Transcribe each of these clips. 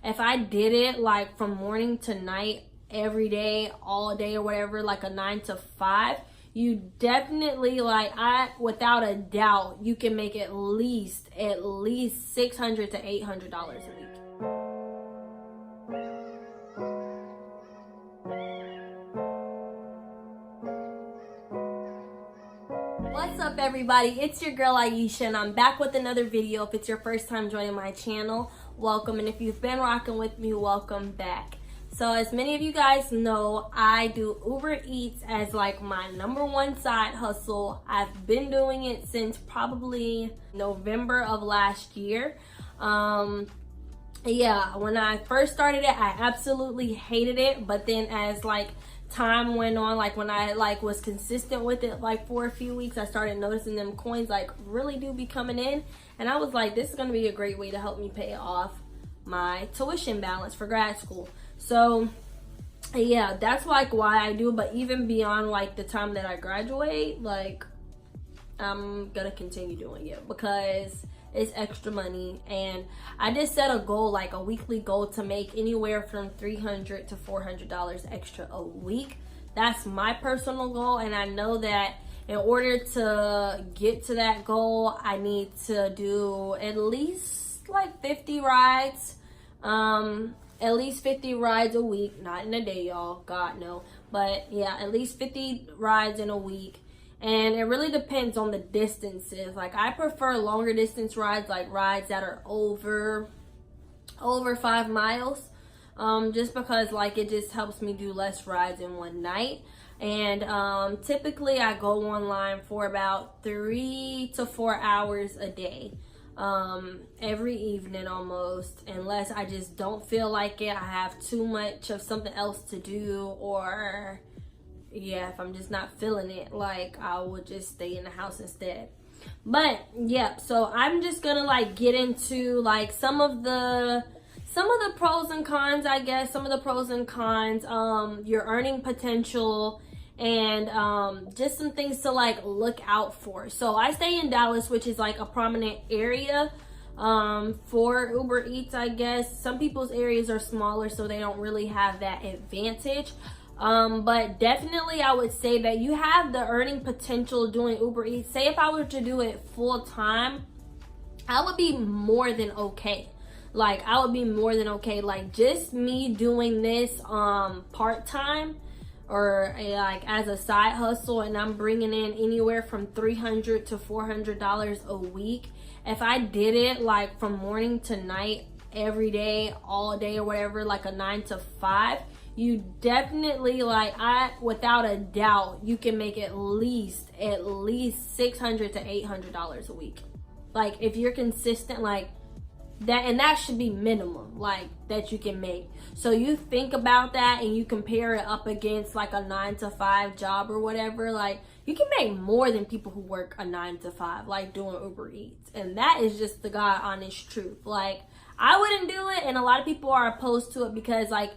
If I did it like from morning to night, every day, all day or whatever, like a 9 to 5, you definitely, like, without a doubt, you can make at least $600 to $800 a week. What's up, everybody? It's your girl Aisha, and I'm back with another video. If it's your first time joining my channel, welcome, and if you've been rocking with me, welcome back. So as many of you guys know, I do Uber Eats as like my #1 side hustle. I've been doing it since probably November of last year. Yeah, when I first started it, I absolutely hated it, but then as like time went on, like when I like was consistent with it like for a few weeks, I started noticing them coins like really do be coming in, and I was like, this is going to be a great way to help me pay off my tuition balance for grad school. So yeah, that's like why I do. But even beyond like the time that I graduate, like I'm gonna continue doing it because it's extra money. And I just set a goal, like a weekly goal, to make anywhere from $300 to $400 extra a week. That's my personal goal, and I know that in order to get to that goal, I need to do at least like 50 rides. At least 50 rides a week, not in a day, y'all, God no, but yeah, at least 50 rides in a week. And it really depends on the distances. Like, I prefer longer distance rides, like rides that are over 5 miles, just because like it just helps me do less rides in one night. And typically I go online for about 3 to 4 hours a day, every evening almost, unless I just don't feel like it, I have too much of something else to do, or yeah, if I'm just not feeling it, like I would just stay in the house instead. But yeah, so I'm just gonna like get into like some of the pros and cons, I guess. Some of the pros and cons, your earning potential, and just some things to like look out for. So I stay in Dallas, which is like a prominent area for Uber Eats, I guess. Some people's areas are smaller, so they don't really have that advantage. But definitely I would say that you have the earning potential doing Uber Eats. Say if I were to do it full time, I would be more than okay. Like, I would be more than okay. Like, just me doing this part time, or like as a side hustle, and I'm bringing in anywhere from $300 to $400 a week. If I did it like from morning to night, every day, all day or whatever, like a 9 to 5, you definitely, like, without a doubt, you can make at least $600 to $800 a week. Like, if you're consistent like that, and that should be minimum, like, that you can make. So you think about that and you compare it up against like a 9 to 5 job or whatever, like, you can make more than people who work a 9 to 5, like doing Uber Eats. And that is just the God honest truth. Like, I wouldn't do it, and a lot of people are opposed to it because, like,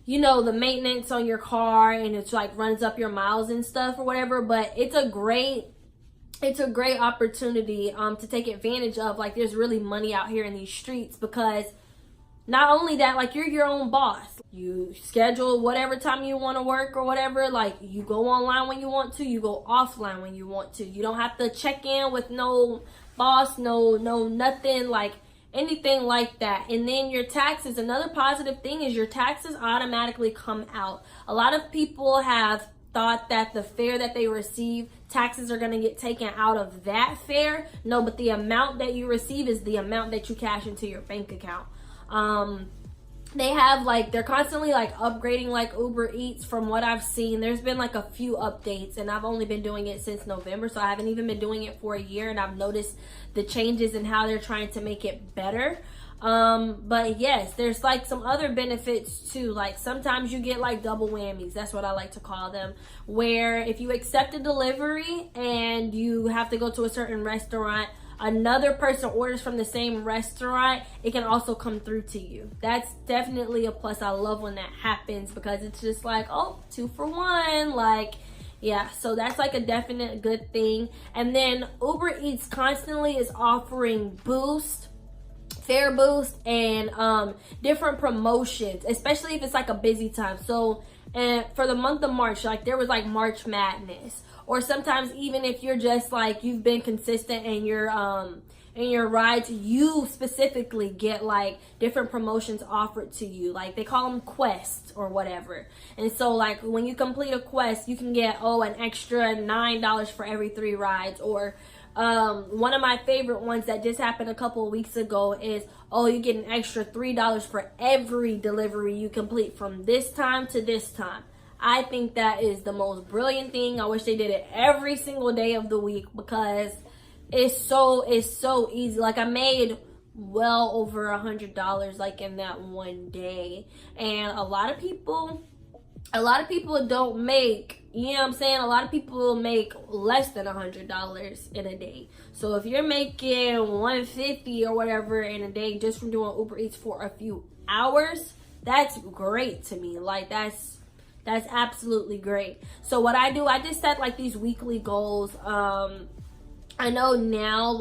you know, the maintenance on your car, and it's like runs up your miles and stuff or whatever. But it's a great opportunity to take advantage of. Like, there's really money out here in these streets, because not only that, like, you're your own boss. You schedule whatever time you want to work or whatever. Like, you go online when you want to, you go offline when you want to. You don't have to check in with no boss, no nothing, like anything like that. And then your taxes, another positive thing is your taxes automatically come out. A lot of people have thought that the fare that they receive, taxes are going to get taken out of that fare. No, but the amount that you receive is the amount that you cash into your bank account. They have like, they're constantly like upgrading like Uber Eats. From what I've seen, there's been like a few updates, and I've only been doing it since November, so I haven't even been doing it for a year, and I've noticed the changes in how they're trying to make it better. But yes, there's like some other benefits too. Like, sometimes you get like double whammies, that's what I like to call them, where if you accept a delivery and you have to go to a certain restaurant, another person orders from the same restaurant, it can also come through to you. That's definitely a plus. I love when that happens, because it's just like, oh, 2 for 1. Like, yeah, so that's like a definite good thing. And then Uber Eats constantly is offering boost fare boost and different promotions, especially if it's like a busy time. So and for the month of March, like there was like March Madness, or sometimes even if you're just like you've been consistent and you're in your rides, you specifically get like different promotions offered to you. Like they call them quests or whatever. And so like when you complete a quest, you can get an extra $9 for every 3 rides. Or one of my favorite ones that just happened a couple of weeks ago is you get an extra $3 for every delivery you complete from this time to this time. I think that is the most brilliant thing. I wish they did it every single day of the week, because it's so easy. Like I made well over $100 like in that one day, and a lot of people don't make, you know what I'm saying, a lot of people make less than $100 in a day. So if you're making $150 or whatever in a day just from doing Uber Eats for a few hours, that's great to me. Like that's absolutely great. So what I do, I just set like these weekly goals. I know now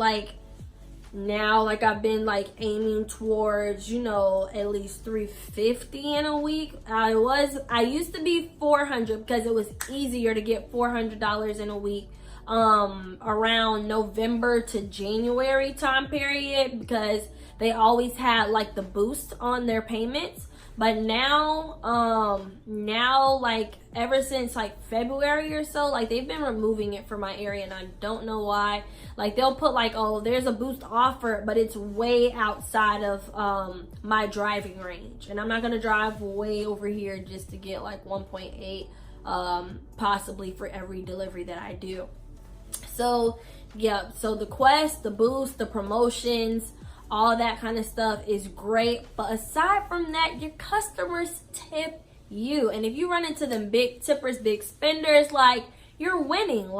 I've been like aiming towards, at least 350 in a week. I used to be 400 because it was easier to get $400 in a week around November to January time period, because they always had like the boost on their payments. But now like ever since like February or so, like they've been removing it from my area, and I don't know why. Like they'll put like, there's a boost offer, but it's way outside of my driving range, and I'm not gonna drive way over here just to get like 1.8 possibly for every delivery that I do. So yeah, so the quest, the boost, the promotions, all that kind of stuff is great. But aside from that, your customers tip you. And if you run into them big tippers, big spenders, like you're winning.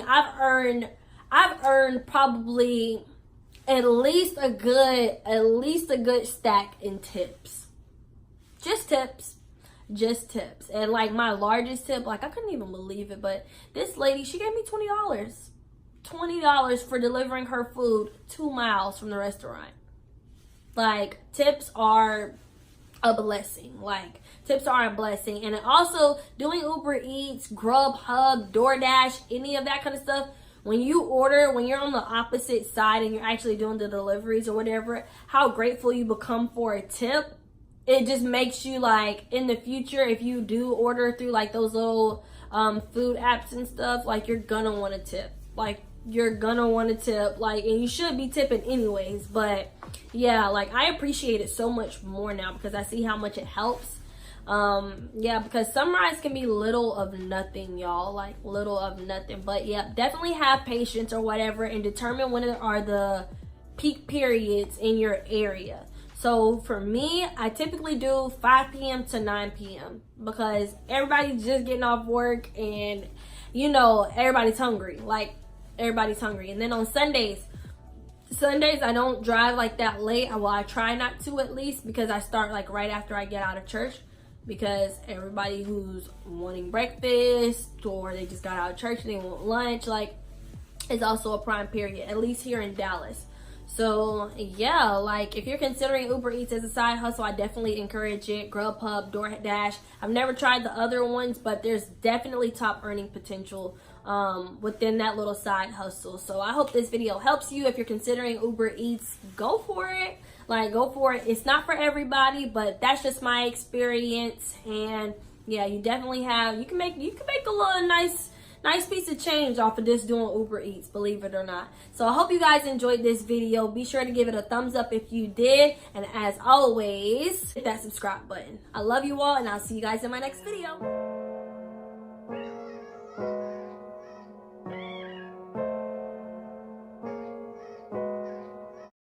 I've earned probably at least a good stack in tips. Just tips. And like my largest tip, like I couldn't even believe it, but this lady, she gave me $20 for delivering her food 2 miles from the restaurant. Like tips are a blessing. And also doing Uber Eats, Grubhub, DoorDash, any of that kind of stuff, when you're on the opposite side and you're actually doing the deliveries or whatever, how grateful you become for a tip. It just makes you like in the future, if you do order through like those little food apps and stuff, like you're gonna want to tip. Like and you should be tipping anyways. But yeah, like I appreciate it so much more now because I see how much it helps. Because some rides can be little of nothing, y'all, like little of nothing. But yeah, definitely have patience or whatever and determine when are the peak periods in your area. So for me, I typically do 5 p.m. to 9 p.m. because everybody's just getting off work and everybody's hungry. And then on Sundays I don't drive like that late. Well, I try not to, at least, because I start like right after I get out of church, because everybody who's wanting breakfast or they just got out of church and they want lunch, like, is also a prime period, at least here in Dallas. So yeah, like if you're considering Uber Eats as a side hustle, I definitely encourage it. Grubhub, DoorDash. I've never tried the other ones, but there's definitely top earning potential within that little side hustle. So I hope this video helps you. If you're considering Uber Eats, go for it. Go for it. It's not for everybody, but that's just my experience. And yeah, you definitely you can make a little nice piece of change off of just doing Uber Eats, believe it or not. So I hope you guys enjoyed this video. Be sure to give it a thumbs up if you did. And as always, hit that subscribe button. I love you all, and I'll see you guys in my next video.